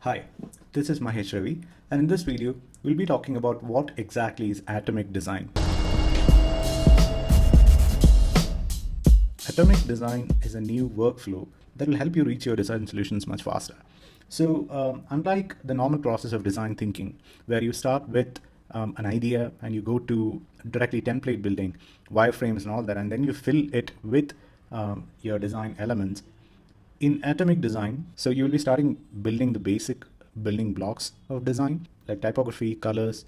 Hi, this is Mahesh Ravi, and in this video, we'll be talking about what exactly is atomic design. Atomic design is a new workflow that will help you reach your design solutions much faster. So, unlike the normal process of design thinking, where you start with an idea and you go to directly template building, wireframes, and all that, and then you fill it with your design elements, in atomic design, so you will be starting building the basic building blocks of design, like typography, colors,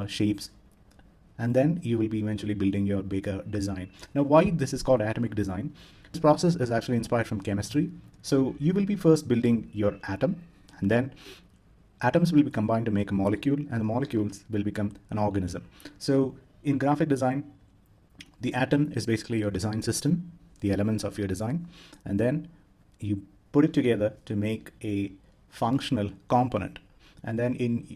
shapes, and then you will be eventually building your bigger design. Now, why this is called atomic design? This process is actually inspired from chemistry. So you will be first building your atom, and then atoms will be combined to make a molecule, and the molecules will become an organism. So in graphic design, the atom is basically your design system, the elements of your design, and then you put it together to make a functional component. And then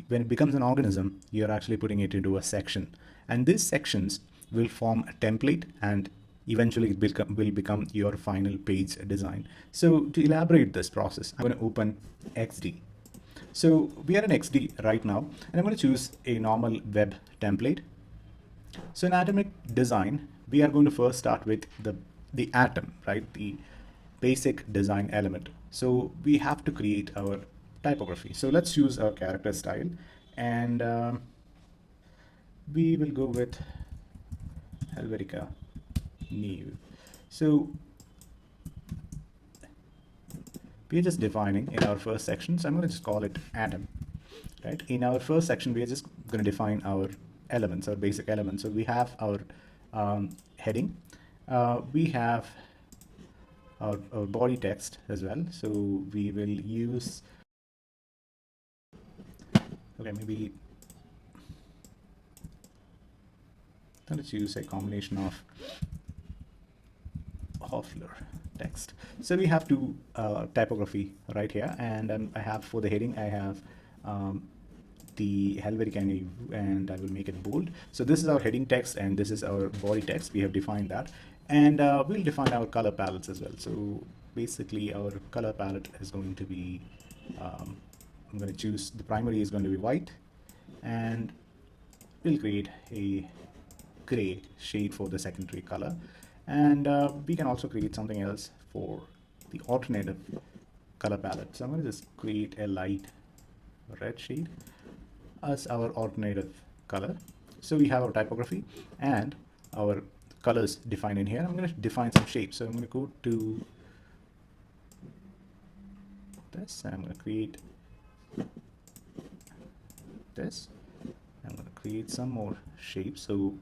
when it becomes an organism, you're actually putting it into a section. And these sections will form a template, and eventually it will become your final page design. So to elaborate this process, I'm going to open XD. So we are in XD right now, and I'm going to choose a normal web template. So in atomic design, we are going to first start with the atom, right? The basic design element. So we have to create our typography. So let's choose our character style, and we will go with Helvetica New. So we're just defining in our first section. So I'm going to just call it atom, right? In our first section, we are just going to define our elements, our basic elements. So we have our heading. We have our body text as well. So we will use, okay, maybe let's use a combination of Hoffler text. So we have two typography right here, and I have for the heading, I have the Helvetica, and I will make it bold. So this is our heading text, and this is our body text. We have defined that, and we'll define our color palettes as well. So basically, our color palette is going to be, I'm going to choose, the primary is going to be white, and we'll create a gray shade for the secondary color, and we can also create something else for the alternative color palette. So I'm going to just create a light red shade as our alternative color. So we have our typography and our colors defined in here. I'm going to define some shapes. So I'm going to go to this, and I'm going to create this. I'm going to create some more shapes. So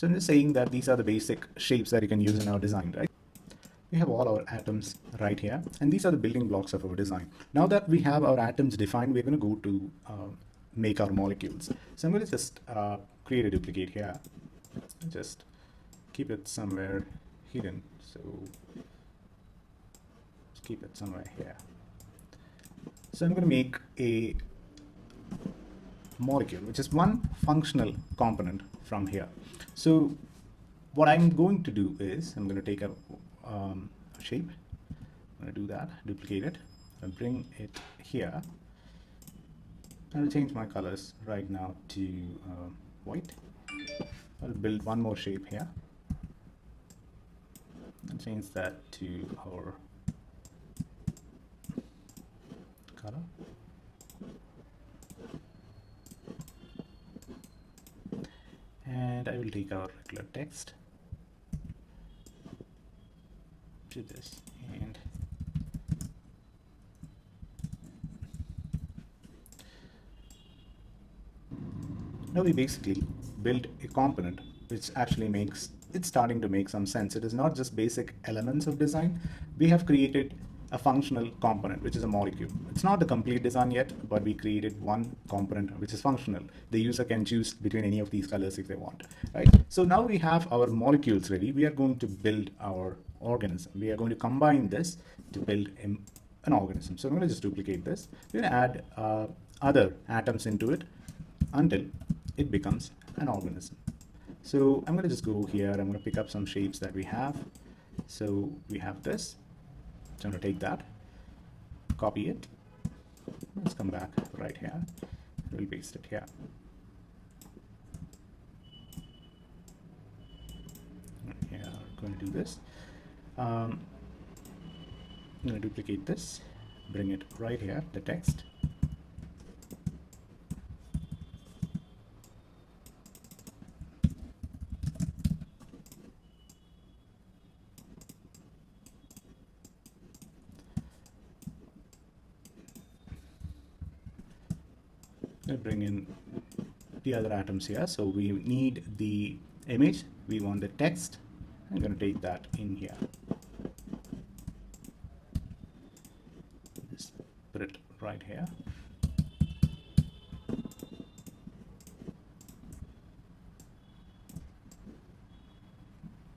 I'm just saying that these are the basic shapes that you can use in our design, right? We have all our atoms right here, and these are the building blocks of our design. Now that we have our atoms defined, we're going to go to make our molecules. So I'm going to just create a duplicate here, just keep it somewhere hidden. So let's keep it somewhere here. So I'm going to make a molecule, which is one functional component from here. So what I'm going to do is I'm going to take a shape. I'm going to do that, duplicate it, and bring it here. I'll change my colors right now to white. I'll build one more shape here and change that to our color. And I will take our regular text to this, and now we basically build a component which actually makes it's starting to make some sense. It is not just basic elements of design. We have created a functional component, which is a molecule. It's not the complete design yet, but we created one component which is functional. The user can choose between any of these colors if they want, right? So now we have our molecules ready. We are going to build our organism. We are going to combine this to build an organism. So I'm going to just duplicate this. We're going to add other atoms into it until it becomes an organism. So I'm going to just go here. I'm going to pick up some shapes that we have. So we have this. I'm going to take that, copy it. Let's come back right here. We'll paste it here. Yeah, we're going to do this. I'm going to duplicate this, bring it right here, the text. Let's bring in the other atoms here. So we need the image, we want the text. I'm going to take that in here. Just put it right here.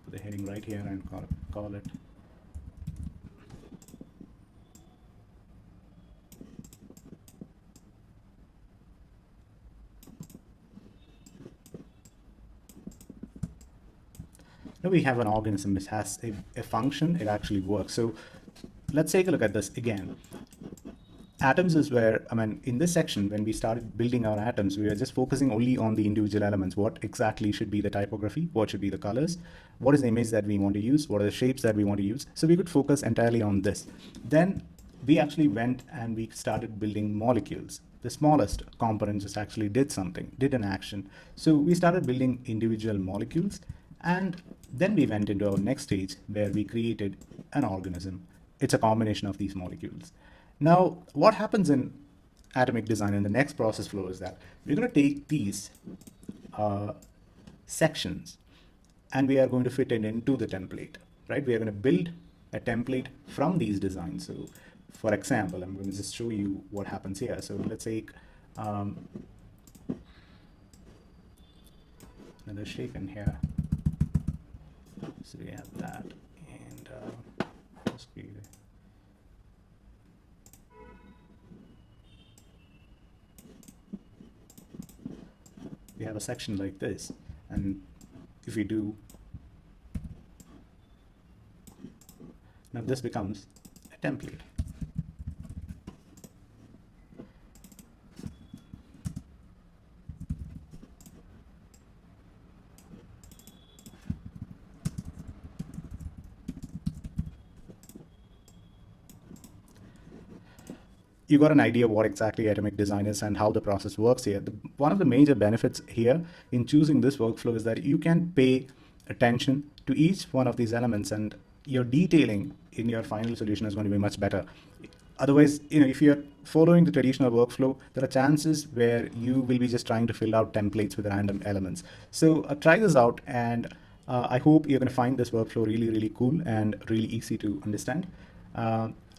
Put the heading right here and call it now we have an organism which has a function, it actually works. So let's take a look at this again. Atoms is where, in this section, when we started building our atoms, we were just focusing only on the individual elements. What exactly should be the typography? What should be the colors? What is the image that we want to use? What are the shapes that we want to use? So we could focus entirely on this. Then we actually went and we started building molecules. The smallest component just actually did something, did an action. So we started building individual molecules. And then we went into our next stage where we created an organism. It's a combination of these molecules. Now, what happens in atomic design in the next process flow is that we're going to take these sections and we are going to fit it into the template, right? We are going to build a template from these designs. So for example, I'm going to just show you what happens here. So let's take another shape in here. So we have that, and let's create it. We have a section like this, and if we do, now this becomes a template. You got an idea what exactly atomic design is and how the process works here. One of the major benefits here in choosing this workflow is that you can pay attention to each one of these elements, and your detailing in your final solution is going to be much better. Otherwise, if you're following the traditional workflow, there are chances where you will be just trying to fill out templates with random elements. So try this out, and I hope you're going to find this workflow really, really cool and really easy to understand.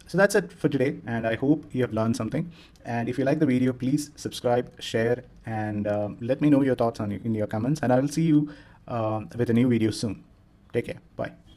So that's it for today, and I hope you have learned something. And if you like the video, please subscribe, share, and let me know your thoughts in your comments. And I will see you with a new video soon. Take care. Bye.